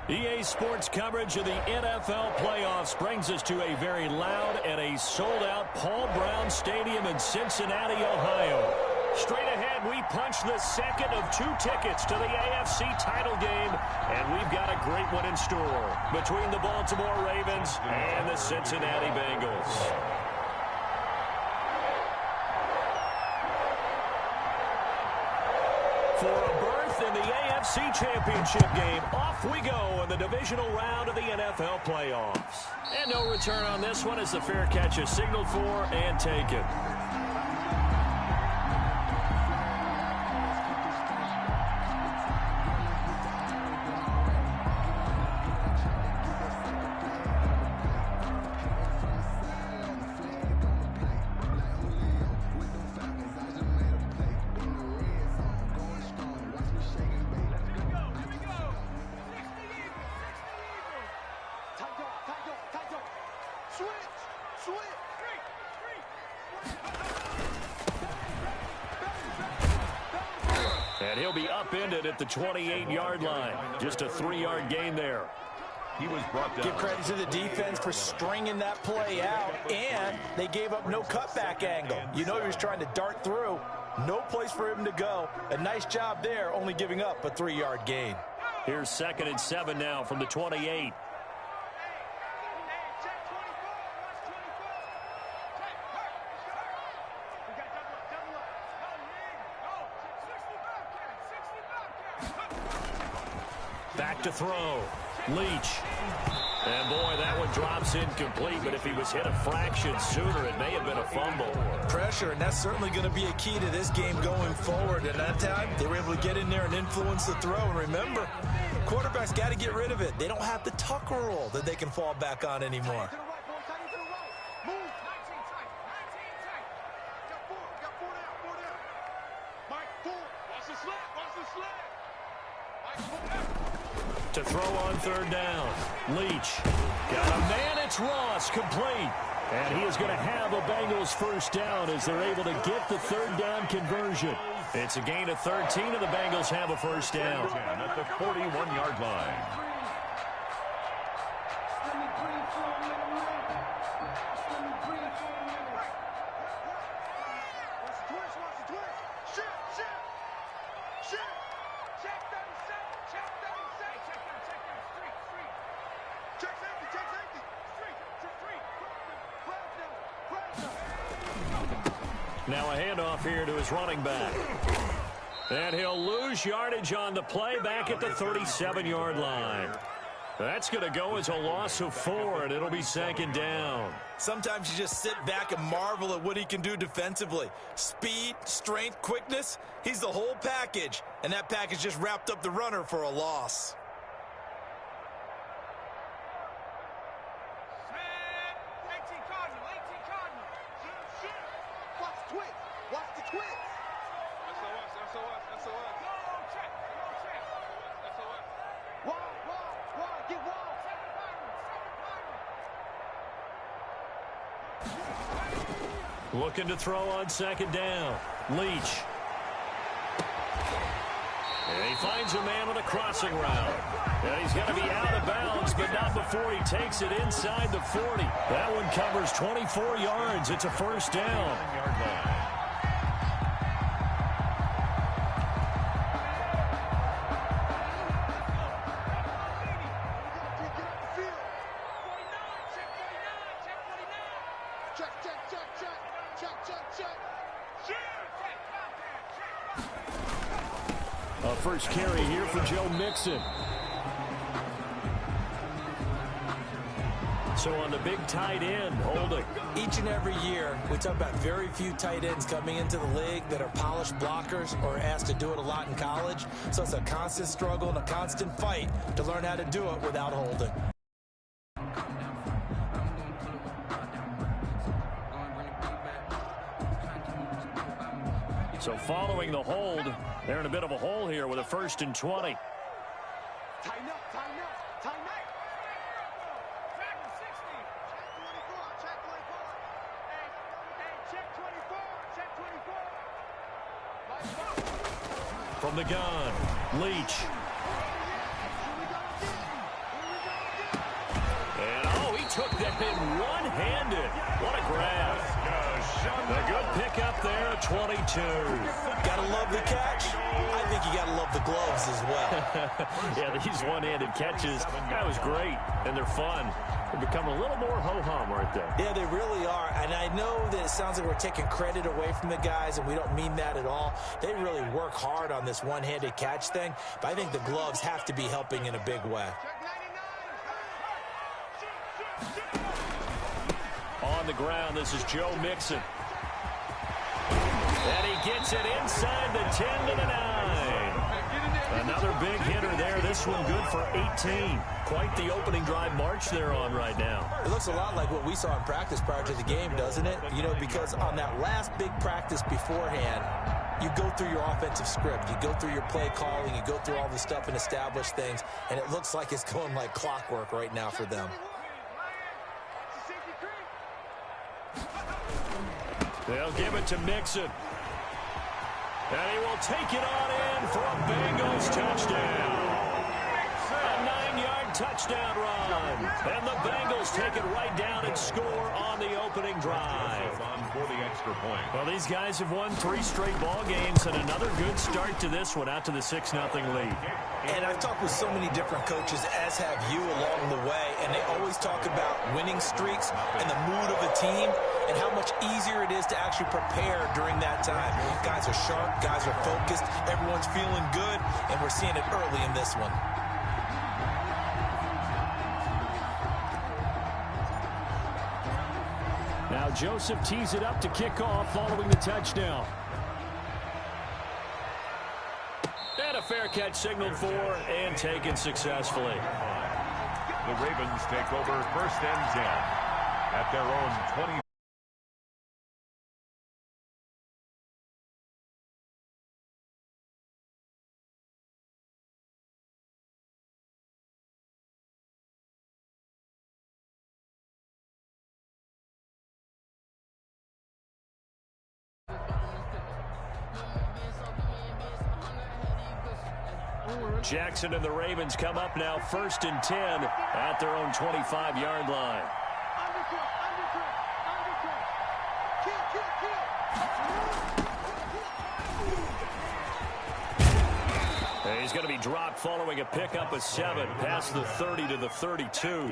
EA Sports coverage of the NFL playoffs brings us to a very loud and a sold-out Paul Brown Stadium in Cincinnati, Ohio. Straight ahead, we punch the second of 2 tickets to the AFC title game, and we've got a great one in store between the Baltimore Ravens and the Cincinnati Bengals. For a berth in the AFC Championship game, off we go in the divisional round of the NFL playoffs. And no return on this one as the fair catch is signaled for and taken. And he'll be upended at the 28-yard line. Just a 3-yard gain there. He was brought down. Give credit to the defense for stringing that play out, and they gave up no cutback angle. You know he was trying to dart through. No place for him to go. A nice job there, only giving up a 3-yard gain. Here's 2nd and 7 now from the 28. Back to throw. Leach. And boy, that one drops incomplete, but if he was hit a fraction sooner, it may have been a fumble. Pressure, and that's certainly going to be a key to this game going forward. And that time, they were able to get in there and influence the throw. And remember, quarterbacks got to get rid of it. They don't have the Tucker rule that they can fall back on anymore. To throw on 3rd down. Leach. Got a man. It's Ross. Complete. And he is going to have a Bengals first down as they're able to get the 3rd down conversion. It's a gain of 13, and the Bengals have a first down. At the 41-yard line. Now a handoff here to his running back. And he'll lose yardage on the play back at the 37-yard line. That's going to go as a loss of 4, and it'll be 2nd down. Sometimes you just sit back and marvel at what he can do defensively. Speed, strength, quickness, he's the whole package. And that package just wrapped up the runner for a loss. Looking to throw on 2nd down. Leach. And he finds a man on a crossing route. And he's going to be out of bounds, but not before he takes it inside the 40. That one covers 24 yards. It's a first down. First carry here for Joe Mixon. So on the big tight end, Holding. Each and every year, we talk about very few tight ends coming into the league that are polished blockers or asked to do it a lot in college. So it's a constant struggle and a constant fight to learn how to do it without Holding. So following the hold, they're in a bit of a hole here with a 1st and 20. From the gun, Leach. took that in one-handed. What a grab. A good pickup there at 22. Gotta love the catch. I think you gotta love the gloves as well. Yeah, these one-handed catches, that was great, and they're fun. They become a little more ho-hum, aren't they? Yeah, they really are. And I know that it sounds like we're taking credit away from the guys, and we don't mean that at all. They really work hard on this one-handed catch thing, but I think the gloves have to be helping in a big way. On the ground, this is Joe Mixon. And he gets it inside the 10 to the 9. Another big hitter there. This one good for 18. Quite the opening drive march they're on right now. It looks a lot like what we saw in practice prior to the game, doesn't it? You know, because on that last big practice beforehand, you go through your offensive script. You go through your play calling. You go through all the stuff and establish things. And it looks like it's going like clockwork right now for them. They'll give it to Mixon. And he will take it on in for a Bengals touchdown. A 9-yard touchdown run. And the Bengals take it right down and score on the opening drive. For the extra point. Well, these guys have won 3 straight ball games, and another good start to this one out to the 6-0 lead. And I've talked with so many different coaches, as have you along the way, and they always talk about winning streaks and the mood of a team and how much easier it is to actually prepare during that time. Guys are sharp, guys are focused, everyone's feeling good, and we're seeing it early in this one. Now Joseph tees it up to kick off following the touchdown. And a fair catch signaled for and taken successfully. The Ravens take over 1st and 10 at their own 20. Jackson and the Ravens come up now 1st and 10 at their own 25-yard line. He's going to be dropped following a pickup of 7 past the 30 to the 32.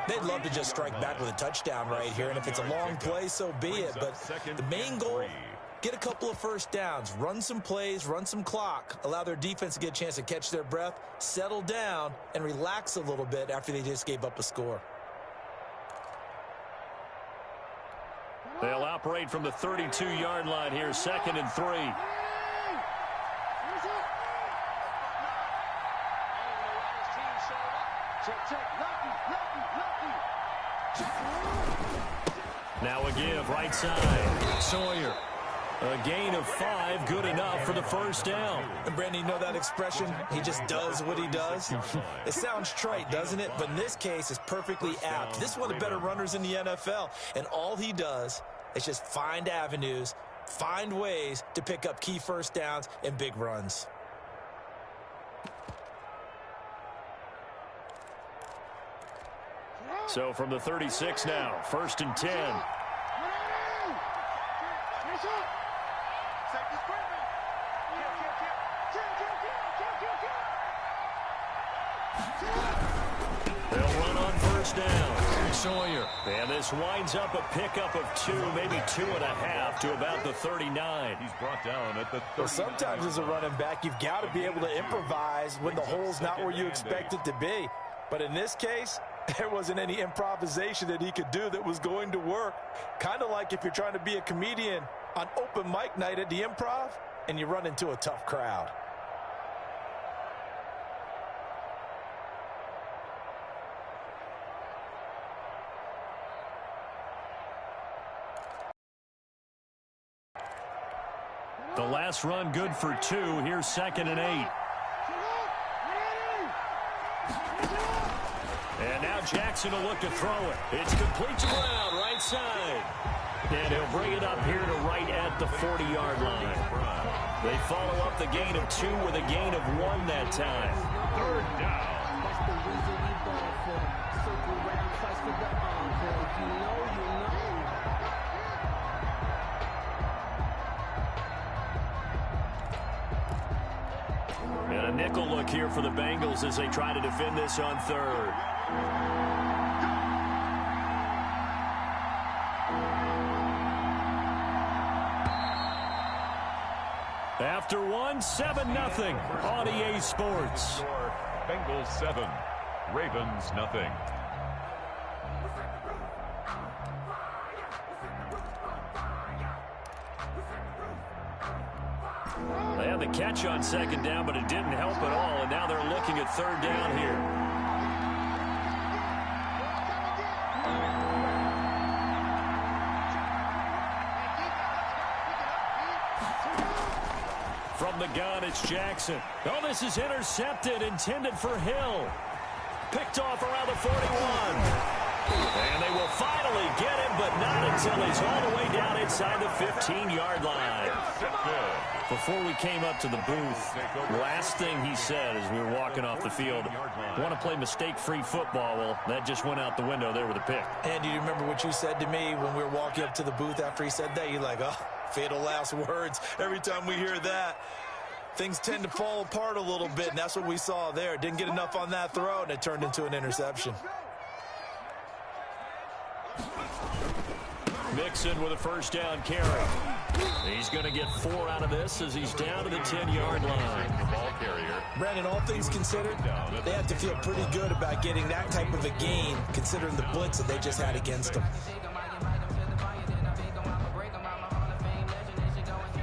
They'd love to just strike back with a touchdown right here, and if it's a long play, so be it. But the main goal, get a couple of first downs, run some plays, run some clock, allow their defense to get a chance to catch their breath, settle down, and relax a little bit after they just gave up a score. They'll operate from the 32-yard line here, 2nd and 3. Now a give, right side. Sawyer. A gain of 5, good enough for the first down. And Brandon, you know that expression? He just does what he does. It sounds trite, doesn't it? But in this case, it's perfectly apt. This is one of the better runners in the NFL. And all he does is just find avenues, find ways to pick up key first downs and big runs. So from the 36 now, 1st and 10. They'll run on 1st down. Sawyer. And this winds up a pickup of 2, maybe 2.5 to about the 39. He's brought down at the 39. Well, sometimes as a running back, you've got to be able to improvise when the hole's not where you expect it to be. But in this case, there wasn't any improvisation that he could do that was going to work. Kind of like if you're trying to be a comedian on open mic night at the Improv and you run into a tough crowd. The last run good for 2. Here's 2nd and 8. And now Jackson will look to throw it. It's complete to Brown, right side. And he'll bring it up here to right at the 40-yard line. They follow up the gain of 2 with a gain of 1 that time. 3rd down. nickel look here for the Bengals as they try to defend this on third. After one, 7-0 on EA Sports. Bengals 7, Ravens nothing. They had the catch on second down, but it didn't help at all, and now they're looking at third down here. From the gun, it's Jackson. Oh, this is intercepted, intended for Hill. Picked off around the 41. And they will finally get him, but not until he's all the way down inside the 15-yard line. Before we came up to the booth, last thing he said as we were walking off the field, want to play mistake-free football. Well, that just went out the window there with a pick. And do you remember what you said to me when we were walking up to the booth after he said that? You're like, oh, fatal last words. Every time we hear that, things tend to fall apart a little bit, and that's what we saw there. Didn't get enough on that throw, and it turned into an interception. Mixon with a first down carry. He's going to get 4 out of this as he's down to the 10-yard line. The ball carrier. Brandon, all things considered, they have to feel pretty good about getting that type of a gain, considering the blitz that they just had against them.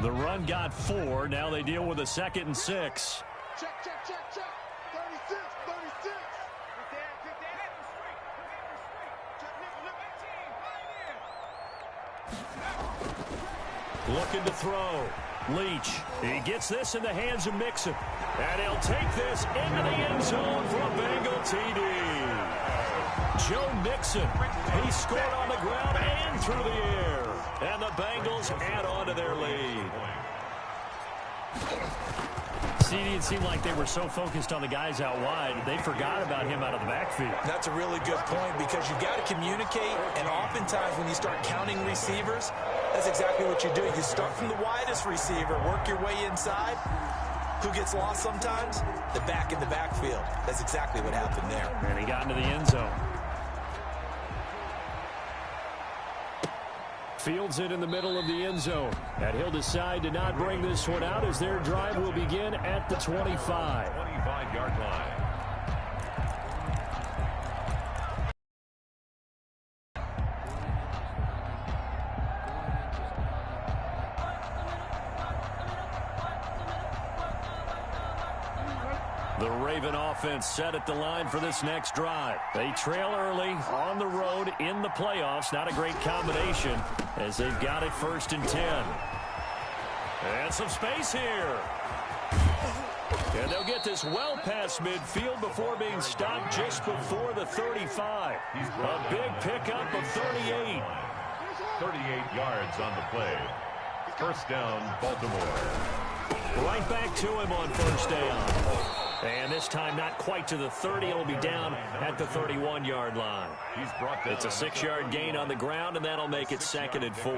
The run got 4. Now they deal with a 2nd and 6. Check. 36. Looking to throw. Leach. He gets this in the hands of Mixon. And he'll take this into the end zone for a Bengal TD. Joe Mixon. He scored on the ground and through the air. And the Bengals add on to their lead. It seemed like they were so focused on the guys out wide, they forgot about him out of the backfield. That's a really good point because you've got to communicate, and oftentimes when you start counting receivers, that's exactly what you do. You start from the widest receiver, work your way inside. Who gets lost sometimes? The back in the backfield. That's exactly what happened there. And he got into the end zone. Fields it in the middle of the end zone. And he'll decide to not bring this one out as their drive will begin at the 25. 25-yard line. The Raven offense set at the line for this next drive. They trail early on the road in the playoffs. Not a great combination as they've got it 1st and 10. And some space here. And they'll get this well past midfield before being stopped just before the 35. A big pickup of 38. 38 yards on the play. First down, Baltimore. Right back to him on first down. And this time not quite to the 30. It'll be down at the 31-yard line. It's a 6-yard gain on the ground, and that'll make it 2nd and 4.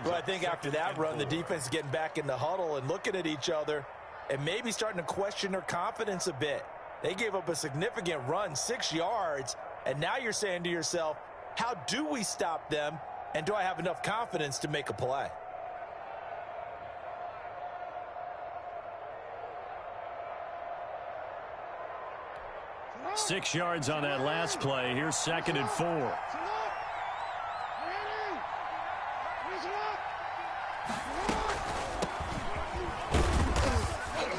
Well, I think after that run, the defense is getting back in the huddle and looking at each other and maybe starting to question their confidence a bit. They gave up a significant run, 6 yards, and now you're saying to yourself, how do we stop them, and do I have enough confidence to make a play? Six yards on that last play. Here's 2nd and 4.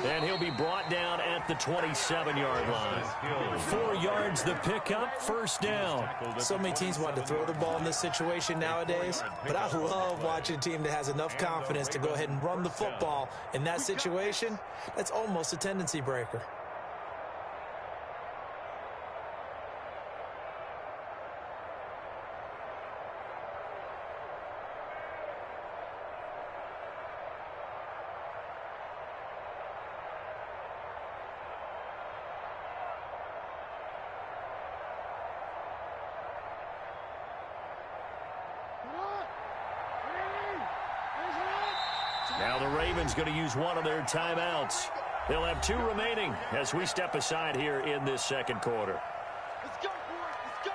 And he'll be brought down at the 27-yard line. 4 yards the pickup, first down. So many teams want to throw the ball in this situation nowadays, but I love watching a team that has enough confidence to go ahead and run the football in that situation. That's almost a tendency breaker. Now the Ravens going to use one of their timeouts. They'll have 2 remaining as we step aside here in this second quarter. Let's go, boys. Let's go.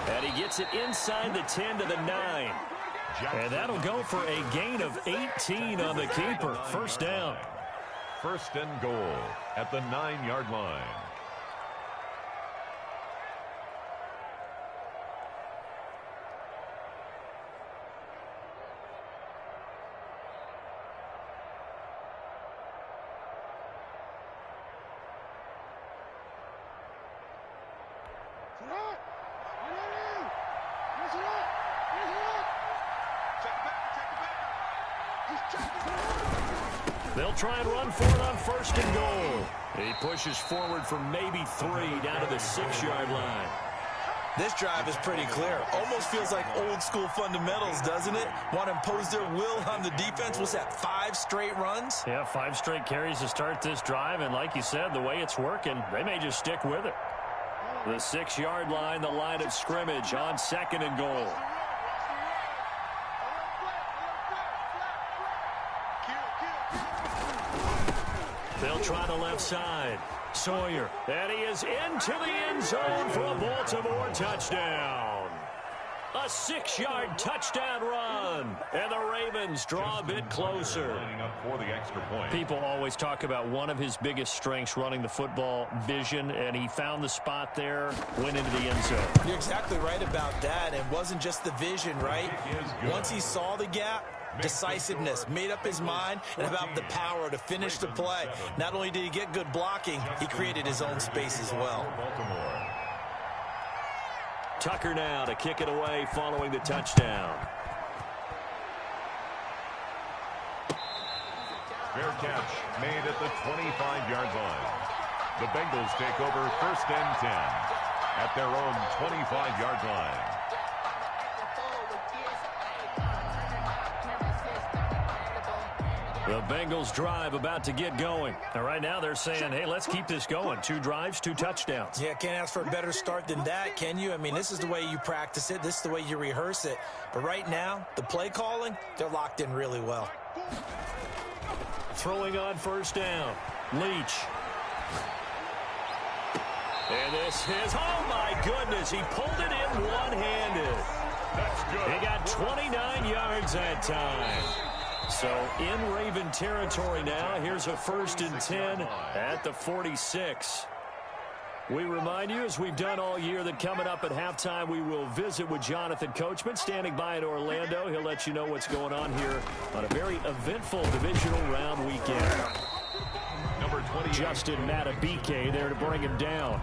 And he gets it inside the 10 to the 9. And that'll go for a gain of 18 on the keeper. First down. First and goal at the 9-yard line. They'll try and run for it on first and goal. He pushes forward for maybe 3 down to the 6-yard line. This drive is pretty clear. Almost feels like old school fundamentals, doesn't it? Want to impose their will on the defense. Was that 5 straight runs? Yeah, 5 straight carries to start this drive. And like you said, the way it's working, they may just stick with it. The 6-yard line, the line of scrimmage on second and goal. They'll try the left side. Sawyer. And he is into the end zone for a Baltimore touchdown. A 6-yard touchdown run. And the Ravens draw a bit closer. Lining up for the extra point. People always talk about one of his biggest strengths running the football, vision, and he found the spot there, went into the end zone. You're exactly right about that. It wasn't just the vision, right? Once he saw the gap, decisiveness, made up his mind, and about the power to finish the play. Not only did he get good blocking, he created his own space as well. Baltimore. Tucker now to kick it away following the touchdown. Fair catch made at the 25-yard line. The Bengals take over first and 10 at their own 25-yard line. The Bengals drive about to get going. And right now they're saying, hey, let's keep this going. 2 drives, 2 touchdowns. Yeah, can't ask for a better start than that, can you? I mean, this is the way you practice it. This is the way you rehearse it. But right now, the play calling, they're locked in really well. Throwing on first down. Leach. And this is, oh my goodness, he pulled it in one-handed. That's good. He got 29 yards that time. So in Raven territory now, here's a first and 10 at the 46. We remind you, as we've done all year, that coming up at halftime, we will visit with Jonathan Coachman, standing by in Orlando. He'll let you know what's going on here on a very eventful divisional round weekend. Number 20, Justin Matabike there to bring him down.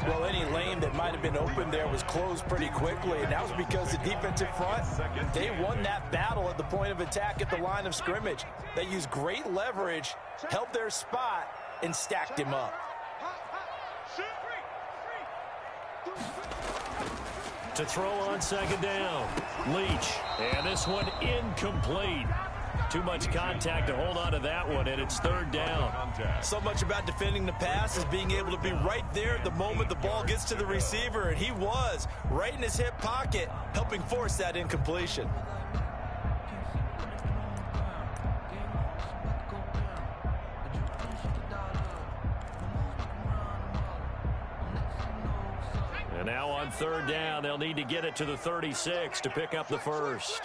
Well, any lane that might have been open there was closed pretty quickly, and that was because the defensive front, they won that battle at the point of attack at the line of scrimmage. They used great leverage, held their spot, and stacked him up. To throw on second down, Leach, and this one incomplete. Too much contact to hold on to that one, and it's third down. So much about defending the pass is being able to be right there at the moment the ball gets to the receiver, and he was right in his hip pocket, helping force that incompletion. And now on third down, they'll need to get it to the 36 to pick up the first.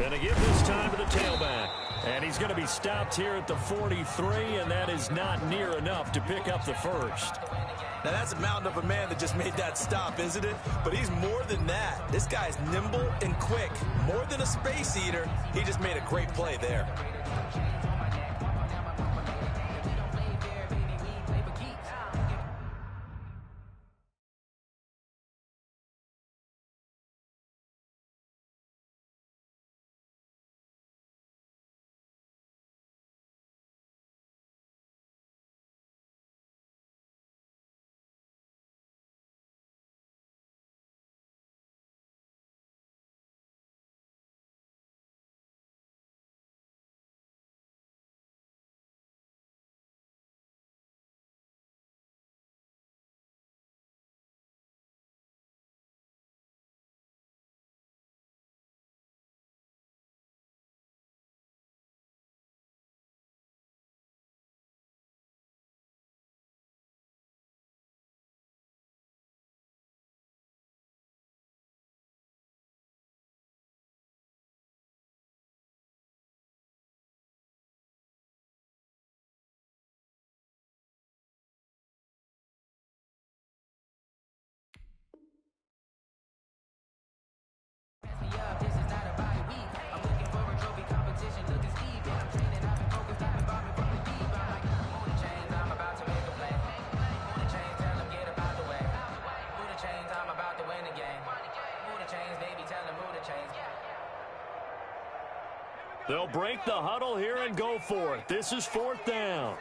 And a give this time to the tailback. And he's going to be stopped here at the 43, and that is not near enough to pick up the first. Now, that's a mountain of a man that just made that stop, isn't it? But he's more than that. This guy's nimble and quick. More than a space eater, he just made a great play there. They'll break the huddle here and go for it. This is 4th down.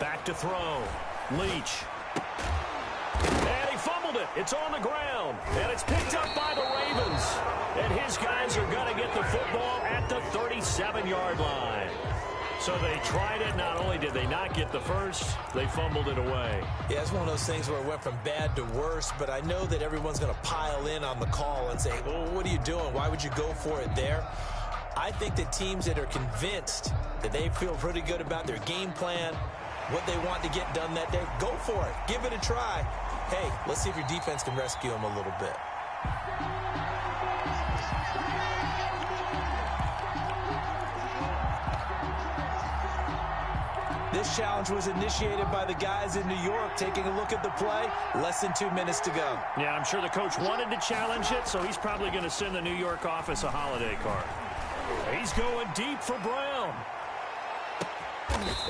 Back to throw. Leach. And he fumbled it. It's on the ground. And it's picked up by the Ravens. And his guys are going to get the football at the 37-yard line. So they tried it. Not only did they not get the first, they fumbled it away. Yeah, it's one of those things where it went from bad to worse, but I know that everyone's going to pile in on the call and say, well, what are you doing? Why would you go for it there? I think that teams that are convinced that they feel pretty good about their game plan, what they want to get done that day, go for it. Give it a try. Hey, let's see if your defense can rescue them a little bit. This challenge was initiated by the guys in New York. Taking a look at the play, less than 2 minutes to go. Yeah, I'm sure the coach wanted to challenge it, so he's probably going to send the New York office a holiday card. He's going deep for Brown.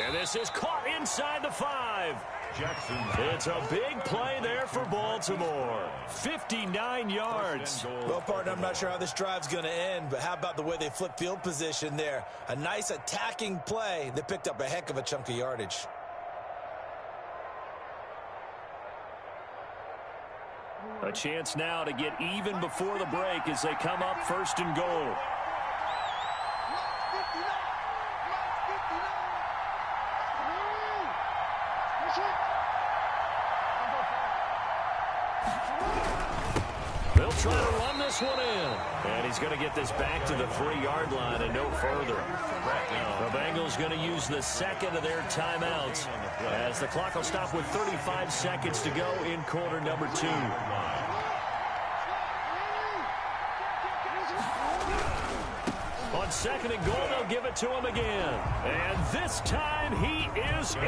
And this is caught inside the 5. Jackson. It's a big play there for Baltimore. 59 yards. Well, partner, I'm not sure how this drive's going to end, but how about the way they flip field position there? A nice attacking play that picked up a heck of a chunk of yardage. A chance now to get even before the break as they come up 1st and goal. They'll try to run this one in. And he's going to get this back to the 3-yard line and no further. The Bengals going to use the second of their timeouts as the clock will stop with 35 seconds to go in quarter number 2. On 2nd and goal, they'll give it to him again. And this time he is in.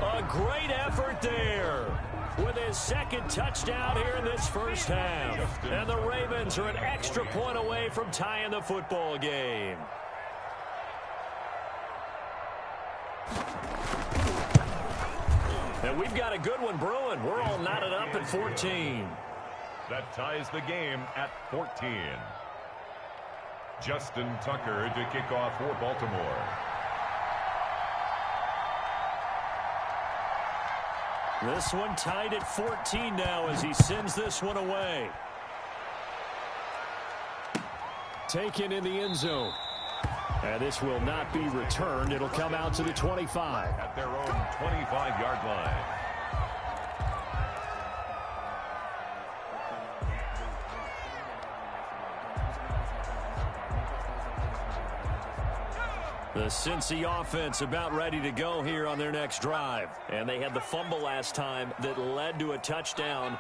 A great effort there with his 2nd touchdown here in this first half. And the Ravens are an extra point away from tying the football game. And we've got a good one brewing. We're all knotted up at 14. That ties the game at 14. Justin Tucker to kick off for Baltimore. This one tied at 14 now as he sends this one away. Taken in the end zone. And this will not be returned. It'll come out to the 25. At their own 25-yard line. The Cincy offense about ready to go here on their next drive. And they had the fumble last time that led to a touchdown.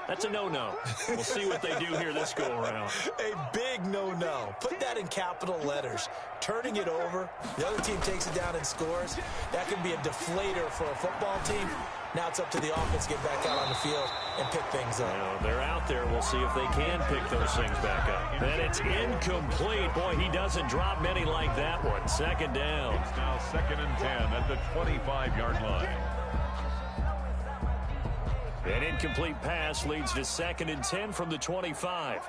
That's a no-no. We'll see what they do here this go-around. A big no-no. Put that in capital letters. Turning it over, the other team takes it down and scores. That can be a deflator for a football team. Now it's up to the offense to get back out on the field and pick things up. Well, they're out there. We'll see if they can pick those things back up. And it's incomplete. Boy, he doesn't drop many like that one. Second down. It's now 2nd and 10 at the 25-yard line. An incomplete pass leads to 2nd and 10 from the 25.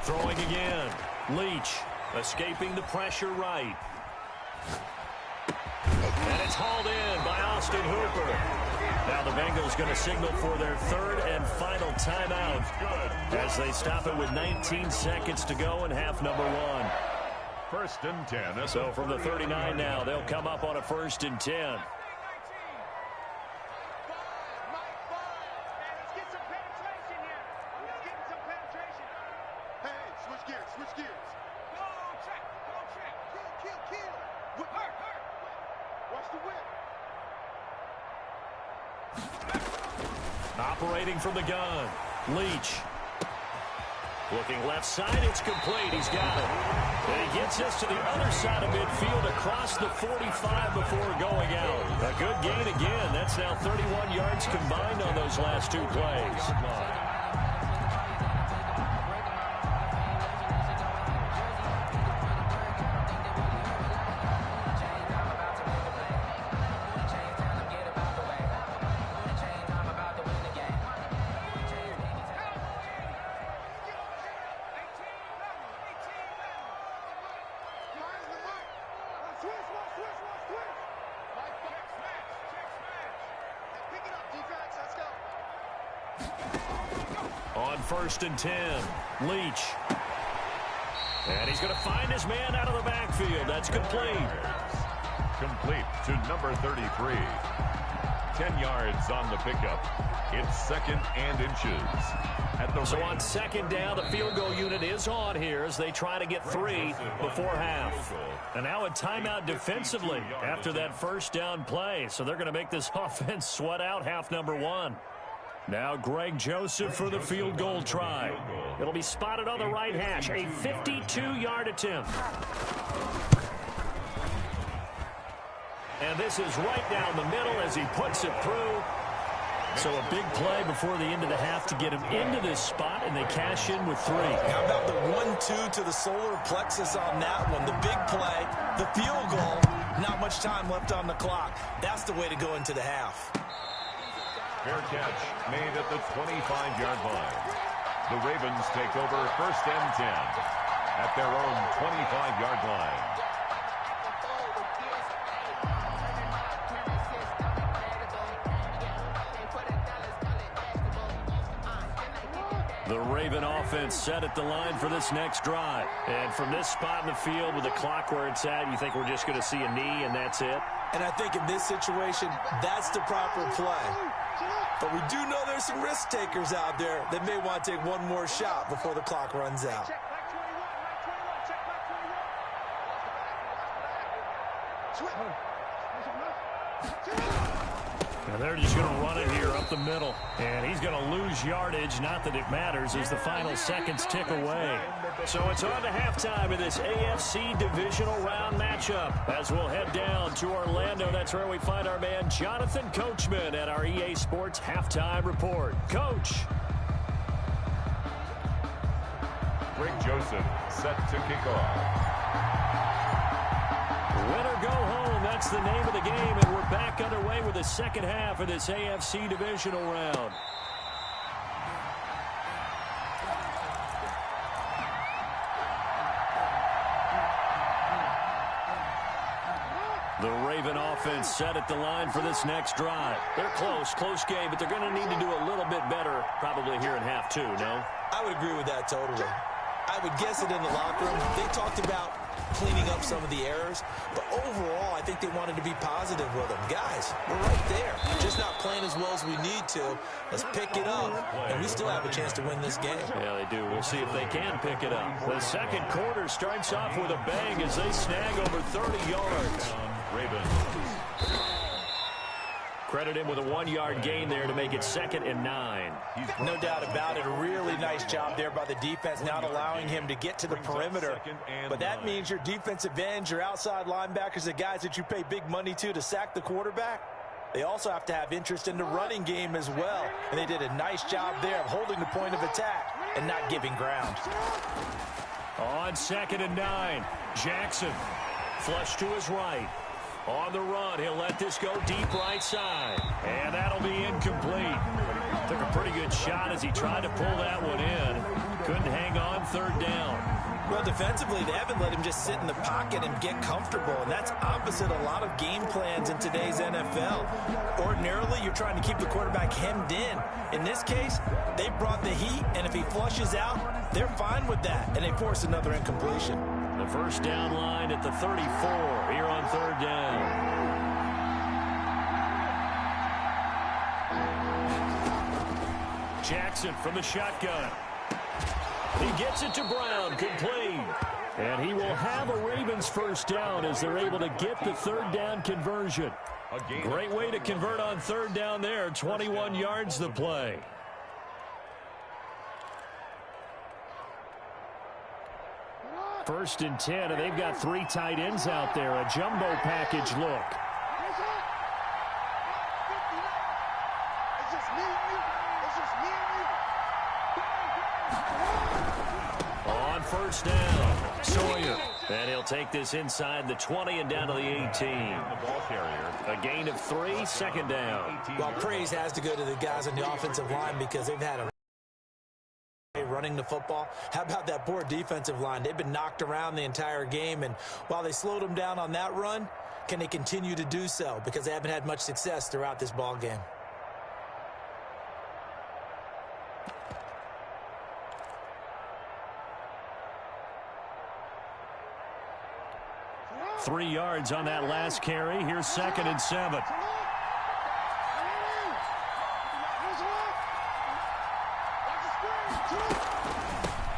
Throwing again. Leach escaping the pressure right. And it's hauled in by Austin Hooper. Now the Bengals going to signal for their 3rd and final timeout as they stop it with 19 seconds to go in half number 1. 1st and 10. So from the 39 now, they'll come up on a 1st and 10. Operating from the gun, Leach. Looking left side, it's complete. He's got it. And he gets us to the other side of midfield across the 45 before going out. A good gain again. That's now 31 yards combined on those last 2 plays. On 1st and 10, Leach. And he's going to find his man out of the backfield. That's complete. Complete to number 33. 10 yards on the pickup. It's 2nd and inches. So on 2nd down, the field goal unit is on here as they try to get 3 before half. And now a timeout defensively after that 1st down play. So they're going to make this offense sweat out half number 1. Now Greg Joseph for the field goal try. It'll be spotted on the right hash. A 52-yard attempt. And this is right down the middle as he puts it through. So a big play before the end of the half to get him into this spot, and they cash in with 3. How about the 1-2 to the solar plexus on that one? The big play, the field goal, not much time left on the clock. That's the way to go into the half. Fair catch made at the 25-yard line. The Ravens take over 1st and 10 at their own 25-yard line. The Raven offense set at the line for this next drive. And from this spot in the field with the clock where it's at, you think we're just going to see a knee and that's it? And I think in this situation, that's the proper play. But we do know there's some risk takers out there that may want to take one more shot before the clock runs out. And they're just going to run it here up the middle. And he's going to lose yardage. Not that it matters as the final seconds tick away. So it's on to halftime of this AFC divisional round matchup. As we'll head down to Orlando, that's where we find our man Jonathan Coachman at our EA Sports Halftime Report. Coach. Greg Joseph set to kick off. Win or go home, that's the name of the game, and we're back underway with the second half of this AFC divisional round. The Raven offense set at the line for this next drive. They're close game, but they're going to need to do a little bit better probably here in half 2, no? I would agree with that totally. I would guess it in the locker room. They talked about cleaning up some of the errors, but overall, I think they wanted to be positive with them. Guys, we're right there, just not playing as well as we need to. Let's pick it up, and we still have a chance to win this game. Yeah, they do. We'll see if they can pick it up. The second quarter starts off with a bang as they snag over 30 yards. Ravens. Credit him with a 1-yard gain there to make it 2nd and 9. No doubt about it. A really nice job there by the defense, not allowing him to get to the perimeter. But that means your defensive ends, your outside linebackers, the guys that you pay big money to sack the quarterback, they also have to have interest in the running game as well. And they did a nice job there of holding the point of attack and not giving ground. On 2nd and 9, Jackson flush to his right. On the run, he'll let this go deep right side. And that'll be incomplete. Took a pretty good shot as he tried to pull that one in. Couldn't hang on 3rd down. Well, defensively, they haven't let him just sit in the pocket and get comfortable, and that's opposite a lot of game plans in today's NFL. Ordinarily, you're trying to keep the quarterback hemmed in. In this case, they brought the heat, and if he flushes out, they're fine with that, and they force another incompletion. The first down line at the 34 here on 3rd down. Jackson from the shotgun. He gets it to Brown, complete. And he will have a Ravens first down as they're able to get the 3rd down conversion. Great way to convert on 3rd down there. 21 yards the play. First and 10, and they've got 3 tight ends out there. A jumbo package look. On first down, Sawyer. And he'll take this inside the 20 and down to the 18. A gain of 3, 2nd down. Well, praise has to go to the guys on the offensive line because they've had a running the football. How about that poor defensive line? They've been knocked around the entire game, and while they slowed them down on that run, can they continue to do so? Because they haven't had much success throughout this ball game. Three yards on that last carry. Here's 2nd and 7.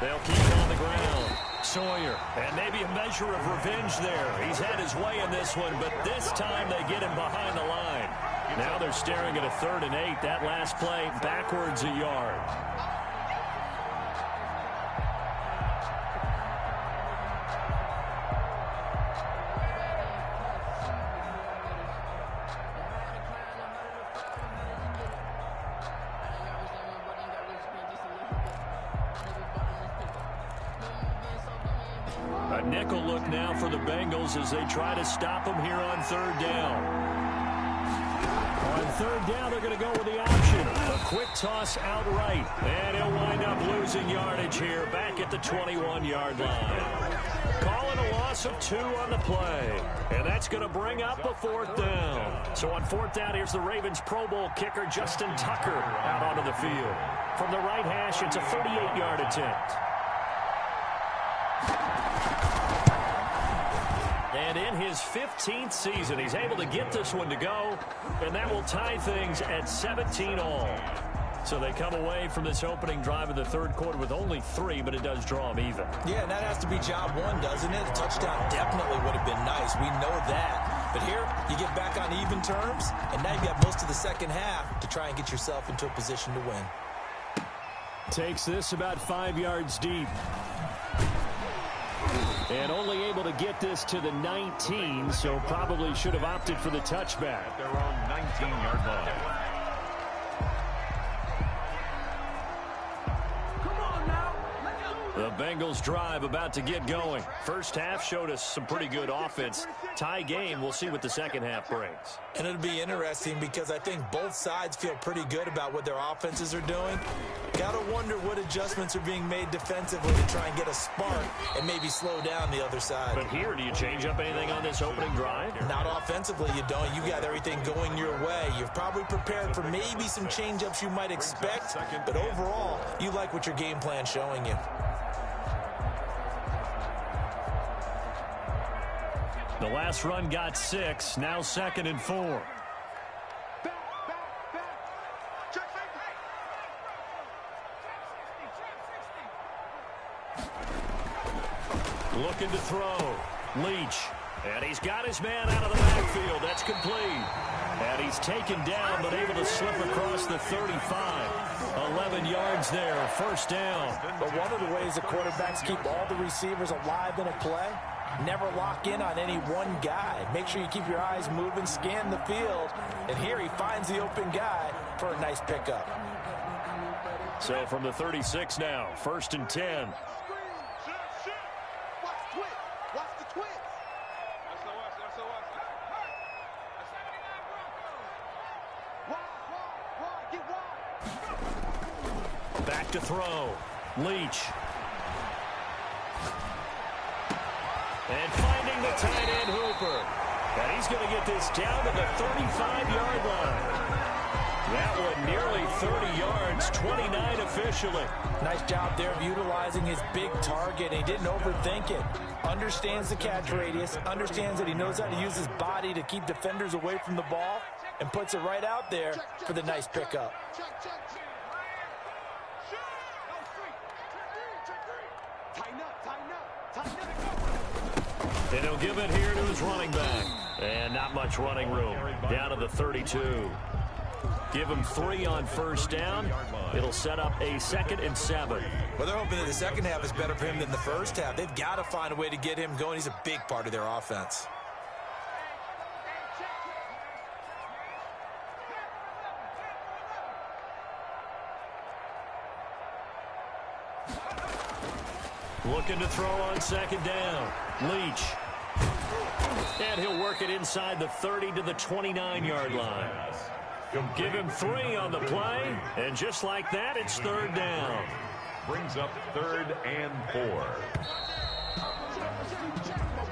They'll keep on the ground. Sawyer, and maybe a measure of revenge there. He's had his way in this one, but this time they get him behind the line. Now they're staring at a 3rd and 8. That last play backwards a yard. A nickel look now for the Bengals as they try to stop them here on 3rd down. On 3rd down, they're going to go with the option. A quick toss outright. And he'll wind up losing yardage here back at the 21-yard line. Calling a loss of 2 on the play. And that's going to bring up a 4th down. So on 4th down, here's the Ravens Pro Bowl kicker Justin Tucker out onto the field. From the right hash, it's a 38-yard attempt. And in his 15th season, he's able to get this one to go, and that will tie things at 17-all. So they come away from this opening drive of the 3rd quarter with only 3, but it does draw them even. Yeah, and that has to be job 1, doesn't it? A touchdown definitely would have been nice. We know that. But here, you get back on even terms, and now you've got most of the second half to try and get yourself into a position to win. Takes this about 5 yards deep. And only able to get this to the 19, so probably should have opted for the touchback. At their own 19-yard line. The Bengals drive about to get going. First half showed us some pretty good offense. Tie game, we'll see what the second half brings. And it'll be interesting because I think both sides feel pretty good about what their offenses are doing. Got to wonder what adjustments are being made defensively to try and get a spark and maybe slow down the other side. But here, do you change up anything on this opening drive? Not offensively, you don't. You got everything going your way. You've probably prepared for maybe some change-ups you might expect, but overall, you like what your game plan's showing you. The last run got 6, now 2nd and 4. Looking to throw. Leach. And he's got his man out of the backfield. That's complete. And he's taken down, but able to slip across the 35. 11 yards there, first down. But one of the ways the quarterbacks keep all the receivers alive in a play, never lock in on any one guy. Make sure you keep your eyes moving, scan the field. And here he finds the open guy for a nice pickup. So from the 36 now, first and 10. Back to throw. Leach. And finding the tight end Hooper. And he's going to get this down to the 35-yard line. That one nearly 30 yards, 29 officially. Nice job there of utilizing his big target. He didn't overthink it. Understands the catch radius, understands that he knows how to use his body to keep defenders away from the ball, and puts it right out there for the nice pickup. And he'll give it here to his running back. And not much running room. Down to the 32. Give him 3 on first down. It'll set up a 2nd and 7. Well, they're hoping that the second half is better for him than the first half. They've got to find a way to get him going. He's a big part of their offense. Looking to throw on second down. Leach. And he'll work it inside the 30 to the 29-yard line. Give him 3 on the play, and just like that, it's third down. Brings up 3rd and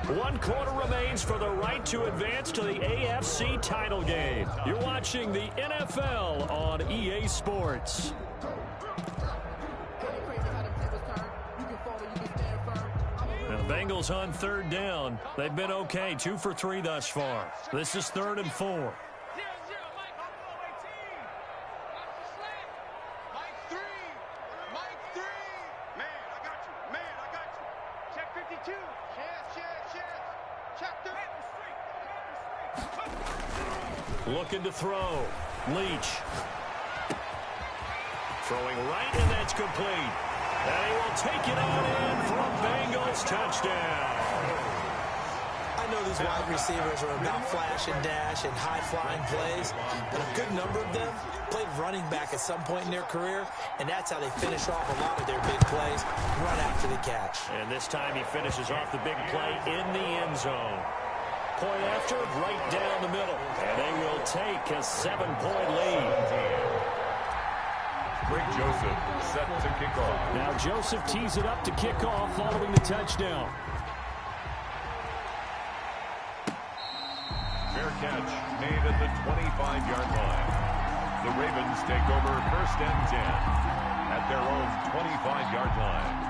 4. 1 quarter remains for the right to advance to the AFC title game. You're watching the NFL on EA Sports. And the Bengals on third down. They've been okay, 2 for 3 thus far. This is 3rd and 4. Looking to throw. Leach. Throwing right, and that's complete. And he will take it on in for a Bengals touchdown. I know these wide receivers are about flash and dash and high-flying plays, but a good number of them played running back at some point in their career, and that's how they finish off a lot of their big plays, run after the catch. And this time he finishes off the big play in the end zone. Point after, right down the middle. And they will take a 7-point lead. Greg Joseph set to kick off. Now Joseph tees it up to kick off following the touchdown. Fair catch made at the 25-yard line. The Ravens take over 1st and 10 at their own 25-yard line.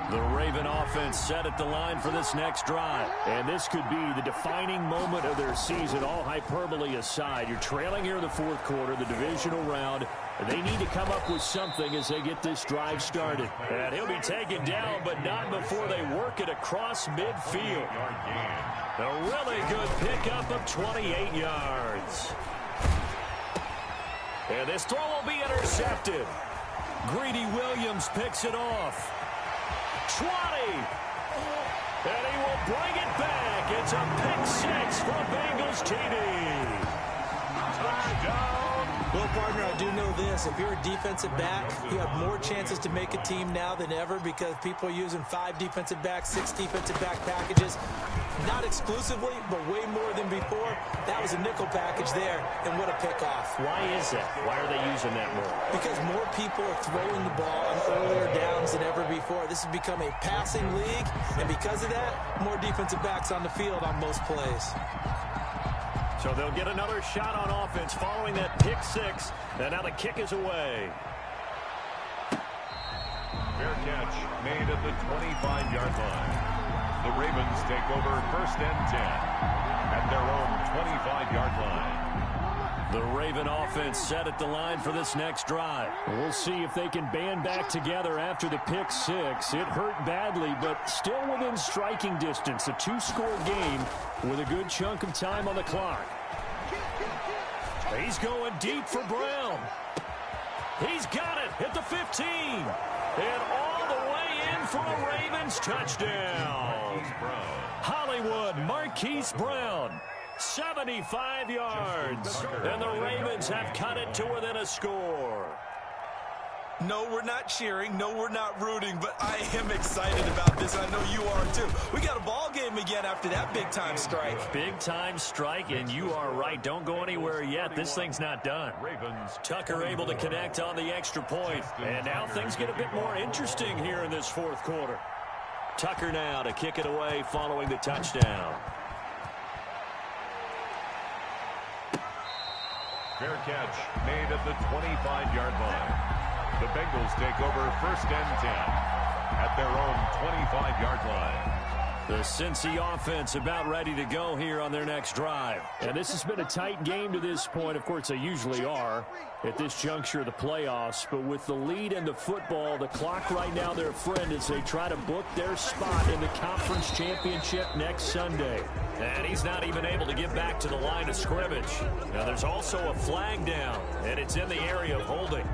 The Raven offense set at the line for this next drive. And this could be the defining moment of their season, all hyperbole aside. You're trailing here in the 4th quarter, the divisional round. They need to come up with something as they get this drive started. And he'll be taken down, but not before they work it across midfield. A really good pickup of 28 yards. And this throw will be intercepted. Greedy Williams picks it off. 20. And he will bring it back. It's a pick 6 for Bengals TD. Touchdown. Well, partner, I do know this. If you're a defensive back, you have more chances to make a team now than ever because people are using 5 defensive backs, 6 defensive back packages. Not exclusively, but way more than before. That was a nickel package there, and what a pickoff. Why is that? Why are they using that more? Because more people are throwing the ball on earlier downs than ever before. This has become a passing league, and because of that, more defensive backs on the field on most plays. So they'll get another shot on offense following that pick 6, and now the kick is away. Fair catch made at the 25-yard line. The Ravens take over 1st and 10 at their own 25-yard line. The Raven offense set at the line for this next drive. We'll see if they can band back together after the pick six. It hurt badly, but still within striking distance. A two-score game with a good chunk of time on the clock. He's going deep for Brown. He's got it at the 15. And all the way in for a Ravens touchdown. Hollywood Marquise Brown. 75 yards, and the Ravens have cut it to within a score. No, we're not cheering. No, we're not rooting, but I am excited about this. I know you are too. We got a ball game again after that big-time strike. Big-time strike, and you are right. Don't go anywhere yet. This thing's not done. Tucker able to connect on the extra point, and now things get a bit more interesting here in this fourth quarter. Tucker now to kick it away following the touchdown. Fair catch made at the 25-yard line. The Bengals take over first and 10 at their own 25-yard line. The Cincy offense about ready to go here on their next drive. And this has been a tight game to this point. Of course, they usually are at this juncture of the playoffs. But with the lead in the football, the clock right now their friend as they try to book their spot in the conference championship next Sunday. And he's not even able to get back to the line of scrimmage. Now, there's also a flag down, and it's in the area of holding.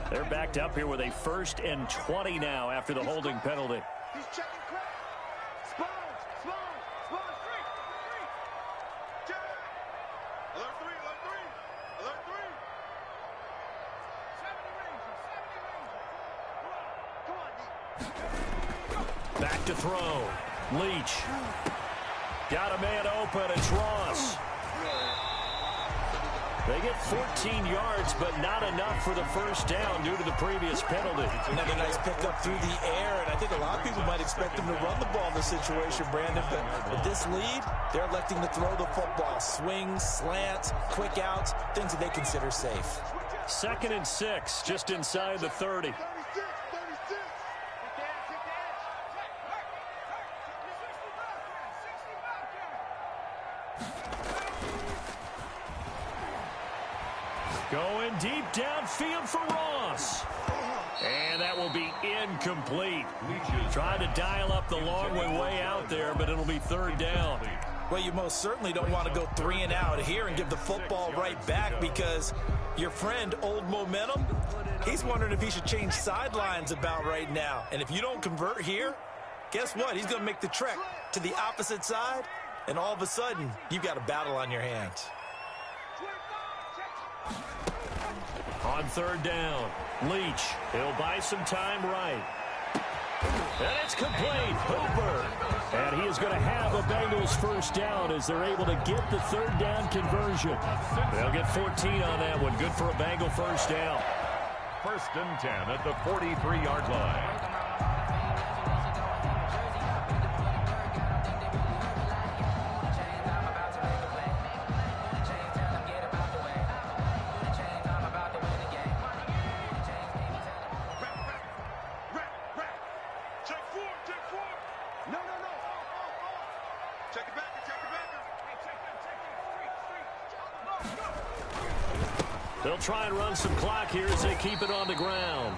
They're backed up here with a 1st and 20 now after the holding penalty. He's checking crack. Spawns. Alert three. Alert three. 70 Rangers. Come on, D. Back to throw. Leach. Got a man open. It's Ross. They get 14 yards, but not enough for the first down due to the previous penalty. Another nice pickup through the air, and I think a lot of people might expect them to run the ball in this situation, Brandon. But with this lead, they're electing to throw the football. Swings, slants, quick outs, things that they consider safe. 2nd and 6, just inside the 30. 36. Going deep downfield for Ross. And that will be incomplete. Tried to dial up the long way out there, but it'll be 3rd down. Well, you most certainly don't want to go 3 and out here and give the football right back because your friend, Old Momentum, he's wondering if he should change sidelines about right now. And if you don't convert here, guess what? He's going to make the trek to the opposite side, and all of a sudden, you've got a battle on your hands. On 3rd down, Leach. He'll buy some time right. And it's complete. Hooper. And he is going to have a Bengals first down as they're able to get the 3rd down conversion. They'll get 14 on that one. Good for a Bengal first down. 1st and 10 at the 43-yard line. They'll try and run some clock here as they keep it on the ground.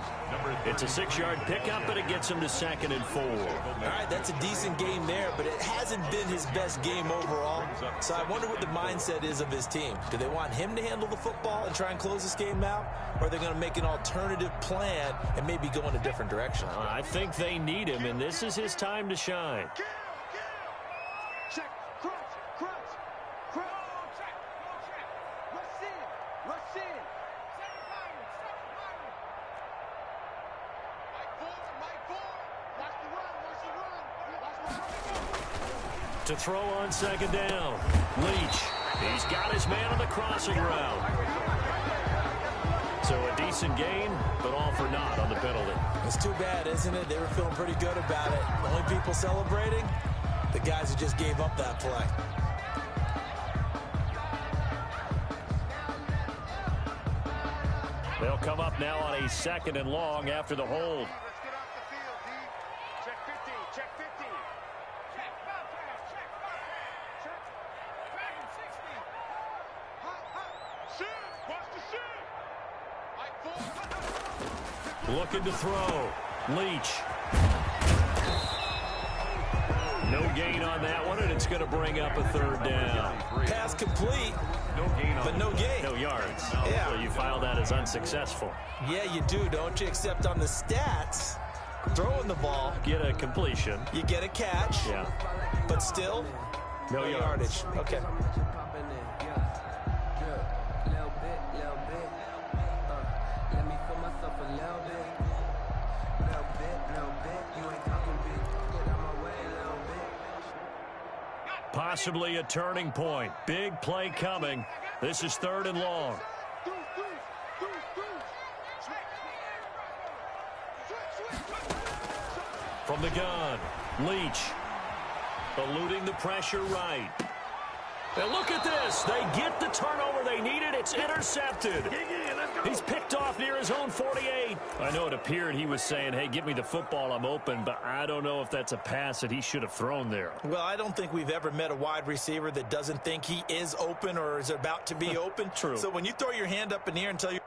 It's a 6-yard pickup, but it gets him to 2nd and 4. All right, that's a decent game there, but it hasn't been his best game overall. So I wonder what the mindset is of his team. Do they want him to handle the football and try and close this game out? Or are they going to make an alternative plan and maybe go in a different direction? I think they need him, and this is his time to shine. Check. Crunch. Rush in. Mike Ford. Watch the run. To throw on 2nd down. Leach. He's got his man on the crossing route. So a decent gain, but all for naught on the penalty. It's too bad, isn't it? They were feeling pretty good about it. The only people celebrating, the guys who just gave up that play. They'll come up now on a 2nd and long after the hold. Let's get off the field, D. Check 15. Looking to throw. Leach. No gain on that one, and it's going to bring up a third down. Pass complete, No gain on but no gain. No yards. Yeah. So you file that as unsuccessful. Yeah, you do, don't you? Except on the stats, throwing the ball, Get a completion. you get a catch, Yeah. but still, No yards. Okay. Possibly a turning point. Big play coming. This is 3rd and long. From the gun, Leach. Eluding the pressure right. And look at this. They get the turnover they needed. It's intercepted. He's picked off near his own 48. I know it appeared he was saying, hey, give me the football, I'm open, but I don't know if that's a pass that he should have thrown there. Well, I don't think we've ever met a wide receiver that doesn't think he is open or is about to be open. True. So when you throw your hand up in the air and tell your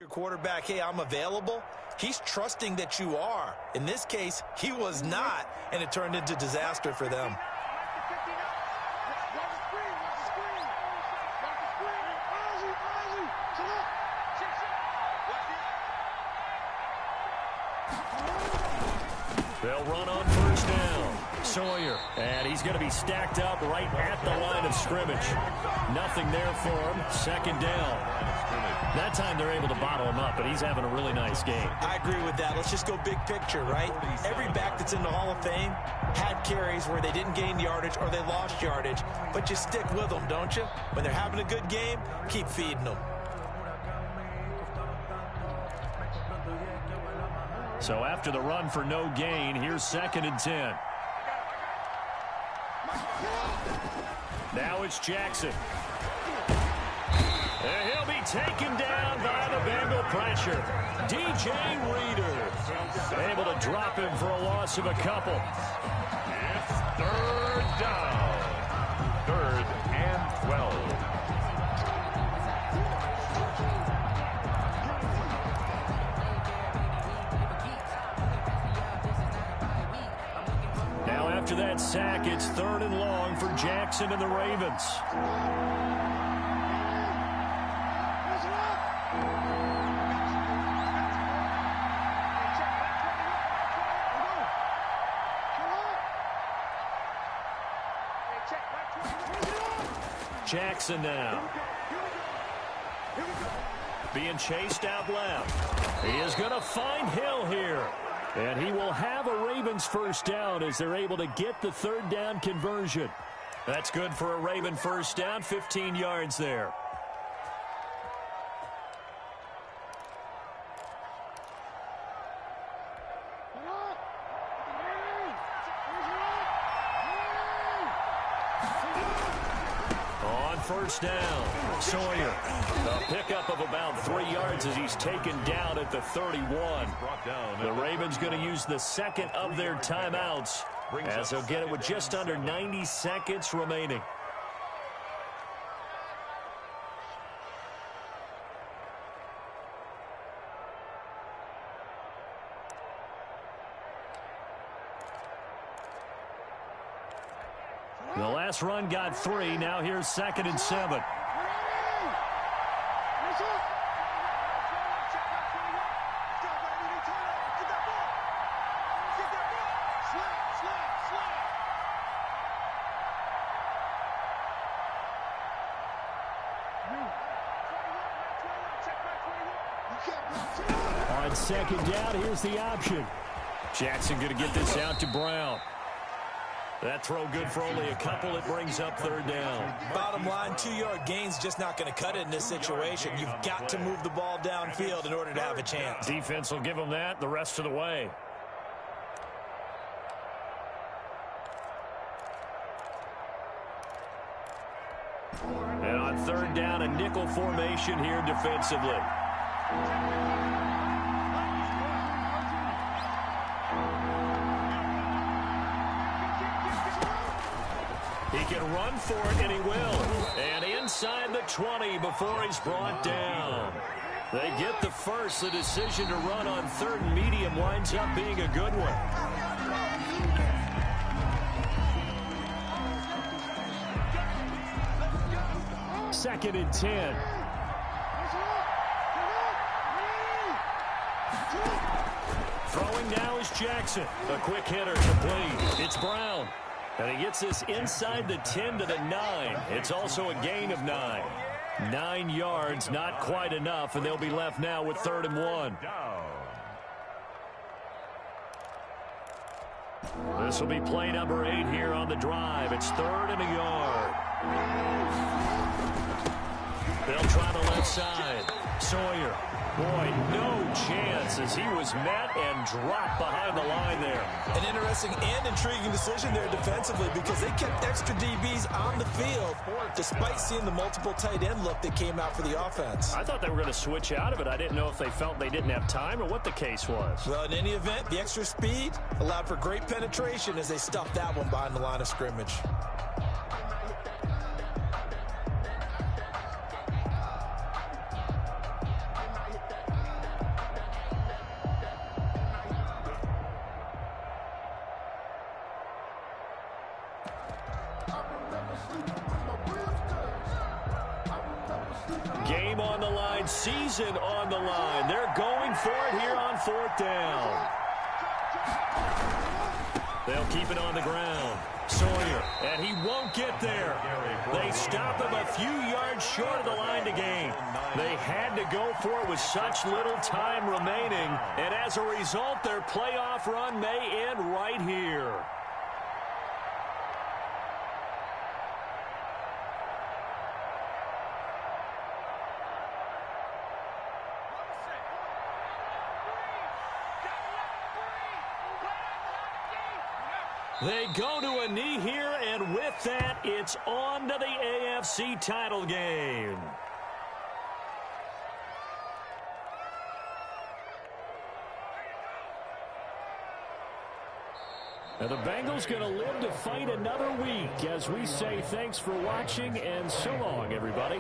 quarterback, hey, I'm available, he's trusting that you are. In this case, he was not, and it turned into disaster for them. They'll run on 1st down. Sawyer. And he's going to be stacked up right at the line of scrimmage. Nothing there for him. 2nd down. That time they're able to bottle him up, but he's having a really nice game. I agree with that. Let's just go big picture, right? Every back that's in the Hall of Fame had carries where they didn't gain yardage or they lost yardage, but you stick with them, don't you? When they're having a good game, keep feeding them. So after the run for no gain, here's 2nd and 10. Now it's Jackson. And he'll be taken down by the Bengal pressure. DJ Reader able to drop him for a loss of a couple. It's 3rd down. 3rd and 12. Now after that sack, it's 3rd and long for Jackson and the Ravens. Jackson now. Being chased out left. He is going to find Hill here. And he will have a Ravens 1st down as they're able to get the 3rd down conversion. That's good for a Raven 1st down, 15 yards there. On 1st down, Sawyer. A pickup of about 3 yards as he's taken down at the 31. The Ravens going to use the 2nd of their timeouts as they'll get it with just under 90 seconds remaining. The last run got 3. Now here's 2nd and 7. On 2nd down, here's the option. Jackson going to get this out to Brown. That throw good for only a couple. It brings up 3rd down. Bottom line, 2-yard gain's just not going to cut it in this situation. You've got to move the ball downfield in order to have a chance. Defense will give them that the rest of the way. And on 3rd down, a nickel formation here defensively. He can run for it, and he will. And inside the 20 before he's brought down. They get the first. The decision to run on 3rd and medium winds up being a good one. Second and 10. Throwing now is Jackson. A quick hitter complete. It's Brown. And he gets this inside the 10 to the 9. It's also a gain of 9. 9 yards, not quite enough, and they'll be left now with 3rd and 1. This will be play number 8 here on the drive. It's 3rd and a yard. They'll try the left side. Sawyer. Boy, no chance as he was met and dropped behind the line there. An interesting and intriguing decision there defensively because they kept extra DBs on the field despite seeing the multiple tight end look that came out for the offense. I thought they were going to switch out of it. I didn't know if they felt they didn't have time or what the case was. Well, in any event, the extra speed allowed for great penetration as they stuffed that one behind the line of scrimmage. Game on the line, season on the line. They're going for it here on 4th down. They'll keep it on the ground. Sawyer, and he won't get there. They stop him a few yards short of the line to gain. They had to go for it with such little time remaining, and as a result, their playoff run may end right here. They go to a knee here, and with that, it's on to the AFC title game. Now the Bengals going to live to fight another week as we say thanks for watching and so long, everybody.